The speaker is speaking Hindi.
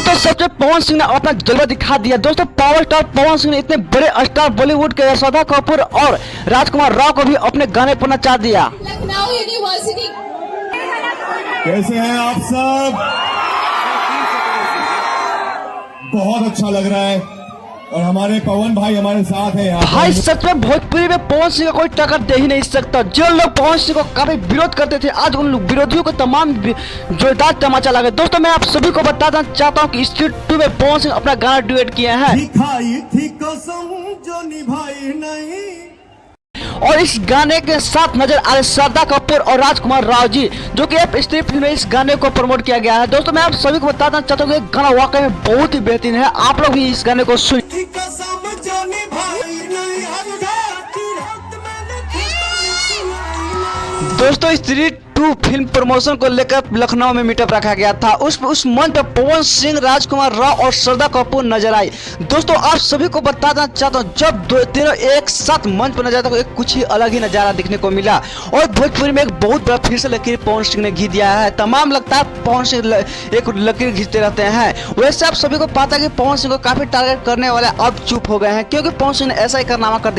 दोस्तों सबसे पवन सिंह ने अपना जलवा दिखा दिया। दोस्तों पावर स्टार पवन सिंह ने इतने बड़े स्टार बॉलीवुड के यशोदा कपूर और राजकुमार राव को भी अपने गाने पर नचा दिया। लखनऊ यूनिवर्सिटी। कैसे हैं आप सब? बहुत अच्छा लग रहा है और हमारे पवन भाई हमारे साथ हैं यहाँ भाई सच में भोजपुरी में पवन सिंह का कोई टक्कर दे ही नहीं सकता। जो लोग पवन सिंह को काफी विरोध करते थे, आज उन विरोधियों को तमाम जोरदार तमाचा लगा। दोस्तों मैं आप सभी को बताना चाहता हूँ कि स्ट्रीट 2 में पवन सिंह अपना गाना डुएट किए हैं दिखाई थी कसम जो निभाई नहीं। और इस गाने के साथ नजर आ रहे श्रद्धा कपूर और राजकुमार राव जी, जो कि अब स्ट्रीट फिल्म में इस गाने को प्रमोट किया गया है। दोस्तों मैं आप सभी को बताना चाहता हूँ कि गाना वाकई में बहुत ही बेहतरीन है। आप लोग भी इस गाने को सुन। दोस्तों स्ट्रीट 2 फिल्म प्रमोशन को लेकर लखनऊ में मीटअप रखा गया था। उस मंच पर पवन सिंह, राजकुमार राव और श्रद्धा कपूर नजर आई। दोस्तों आप सभी को बताना चाहता हूँ, जब तीनों एक साथ मंच पर नजर आए तो एक कुछ ही अलग ही नजारा देखने को मिला और भोजपुरी में एक बहुत बड़ा फिर से लकीर पवन सिंह ने घी दिया है। तमाम लगता है पवन सिंह एक लकीर घींचते रहते हैं। वैसे आप सभी को पता है कि पवन सिंह को काफी टारगेट करने वाले अब चुप हो गए हैं, क्योंकि पवन सिंह ने ऐसा ही कारनामा कर